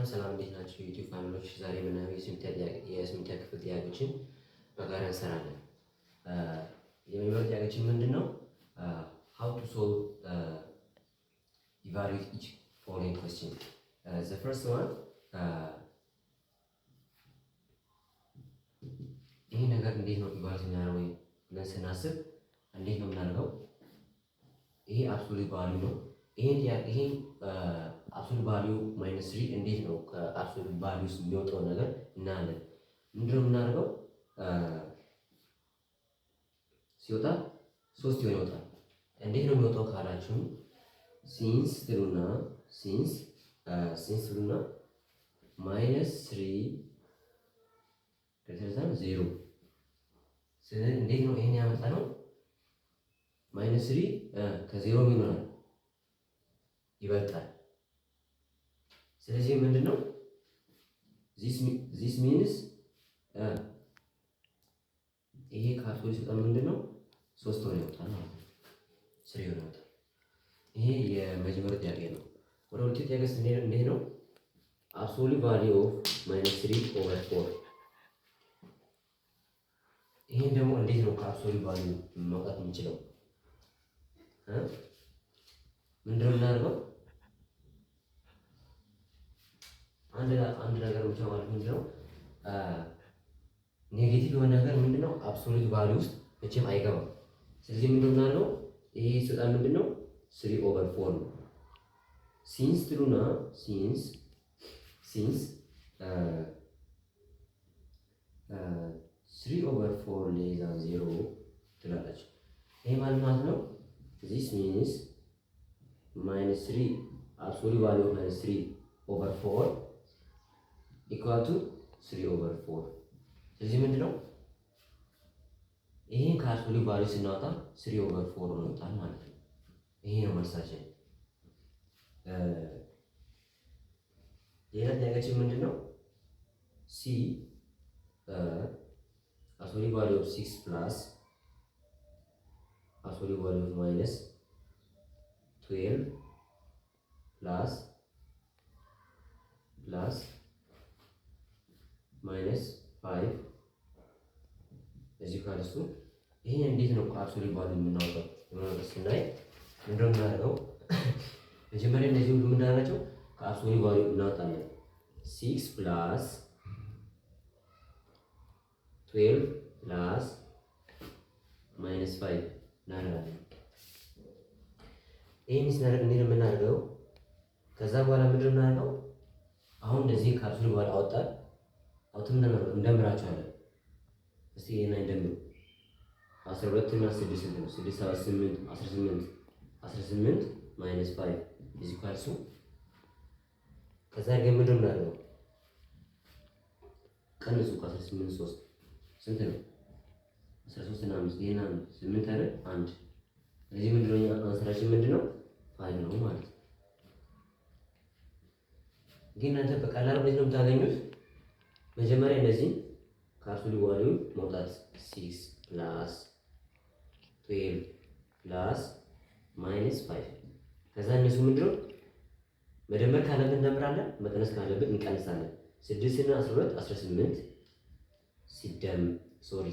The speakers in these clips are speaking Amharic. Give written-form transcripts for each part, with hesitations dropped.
ሰላም እንዴት ናቸው የዩቲዩብ ፋሚሊዎች? ዛሬ የምናየው የስምንተኛ ክፍል ጥያቄዎችን በጋራ እንሰራለን። የመጀመሪያው ጥያቄችን ምንድን ነው? how to solve evaluate each following question. The first one, ይሄ ነገር እንዴት ነው ኢቫሉዌት የምናደርገው ብለን ስናስብ እንዴት ነው የምናደርገው? ይሄ አብሶሉት ቫልዩ ነው። ይሄን አብሶሉት ቫልዩ ማይነስ 3 እንዴት ነው ከአብሶሉት ቫልዩ ውስጥ የሚወጣው ነገር እናያለን። ምንድነው የምናደርገው? ሲወጣ 3 ይወጣል። እንዴት ነው የሚወጣው ካላችሁ ሲንስ ትሉና ማይነስ 3 ከተዛን 0። ስለዚህ እንዴት ነው ይሄን ያመጣ ነው? ማይነስ 3 ከ0 ይሆናል ይበልጣል። ስለዚህ ምንድነው ዚስ ሚንስ ይሄ ከአብሶሉት ሲወጣ ምንድነው 3 ሆኖ ይወጣል ማለት ነው። 3 ሆኖ ይወጣል። ይሄ የመጀመሪያው ጥያቄ ነው። ወደ ሁለተኛው ጥያቄ ስንሄድ እንዴት ነው አብሶሉት ቫልዩ ኦፍ ማይነስ 3 ኦቨር 4። ይሄን ደግሞ እንዴት ነው ከአብሶሉት ቫልዩ ማውጣት የምንችለው? ምንድነው የምናደርገው? አንድ ነገር ብቻ ማለት ምንድነው ኔጌቲቭ የሆነ ነገር ምንድነው አብሶሉት ቫልዩ ውስጥ መቼም አይገባም። ስለዚህ ምንድነው የምናደርገው? ይሄ ሲወጣ ምንድነው 3 ኦቨር 4 ነው። ሲንስ ትሉና ሲንስ 3 ኦቨር 4 ሌስ ዛን 0 ትላላችሁ። ይሄ ማለት ነው ዚስ ሚንስ ማይነስ 3 አብሶሉት ቫልዩ ኦፍ ማይነስ 3 ኦቨር 4 ኢኳል ቱ 3 ኦቨር 4። ስለዚህ ምንድነው ይሄን ከአብሶሉት ቫልዩ ስናወጣ 3 ኦቨር 4 ነው ይወጣል ማለት ነው። ይሄ ነው መልሳችን። ሌላ ጥያቄችን ምንድነው? ሲ አብሶሉት ቫልዩ ኦፍ 6 ፕላስ አብሶሉት ቫልዩ ኦፍ ማይነስ 12 ፕላስ ማይነስ 5 እዚህ ካልሱ ይሄን እንዴት ነው አብሶሉት ቫልዩ የምናወጣው? የምናወጣው ስናይ ምንድነው የምናደርገው? መጀመሪያ እነዚህ ሁሉ የምናደርጋቸው ከአብሶሉት ቫልዩ እናወጣለን። 6 ፕላስ 12 ፕላስ ማይነስ 5 እናደርጋለን። ይሄን ስናደርግ እንዴት ነው የምናደርገው? ከዛ በኋላ ምንድነው የምናደርገው? አሁን እንደዚህ ከአብሶሉት ቫልዩ አወጣን። አውጥተን እንደምራቸዋለን። እስቲ ይሄን እንደምሩ 12 እና 6 ስንት ነው? 6 7 8 18 ማይነስ 5 እዚህ ካልሱ ከዛ ግን ምንድነው የምናደርገው? ቀንሱ ከ18 3 ስንት ነው? 13 እና 5 ይሄን 8 አይደል? 1 ስለዚህ ምንድነው አንሰራችን ምንድነው 5 ነው ማለት ነው። ግን እናንተ በቀላሉ እንዴት ነው የምታገኙት? መጀመሪያ እነዚህ ከአብሶሉት ቫልዩ መውጣት 6 ፕላስ 12 ፕላስ ማይነስ 5 ከዛ እነሱ ምንድነው መደመር ካለብን እንደምራለን፣ መቀነስ ካለብን እንቀንሳለን። 6 እና 12 18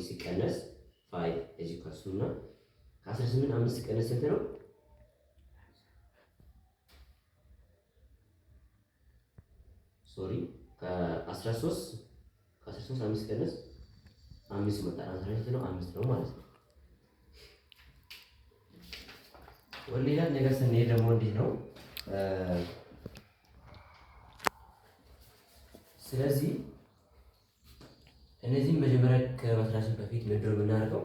ሲቀነስ 5 እዚህ ከሱና ከ18 5 ሲቀነስ ስንት ነው? ከ13 5 ቀነስ 5 መጣ 13 ነው 5 ነው ማለት ነው። ወደ ሌላ ነገር ስንሄድ ደግሞ እንዴት ነው? ስለዚህ እነዚህም መጀመሪያ ከመስራታችን በፊት ምንድነው የምናደርገው?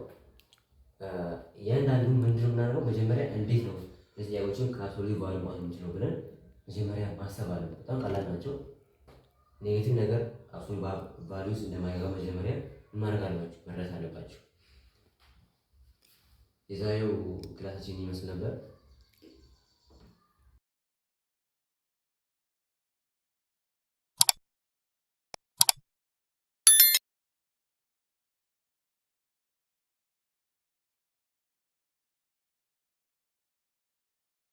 እያንዳንዱን ምንድነው የምናደርገው? መጀመሪያ እንዴት ነው እነዚህ ጥያቄዎችን ከአብሶሉት ቫልዩ ማግኘት የምንችለው ብለን መጀመሪያ ማሰብ አለብን። በጣም ቀላል ናቸው። ኔጌቲቭ ነገር አብሶሉት ቫልዩ ውስጥ እንደማይገባ መጀመሪያ ማድረግ አለባችሁ፣ መረዳት አለባችሁ። የዛሬው ክላሳችን ይመስል ነበር።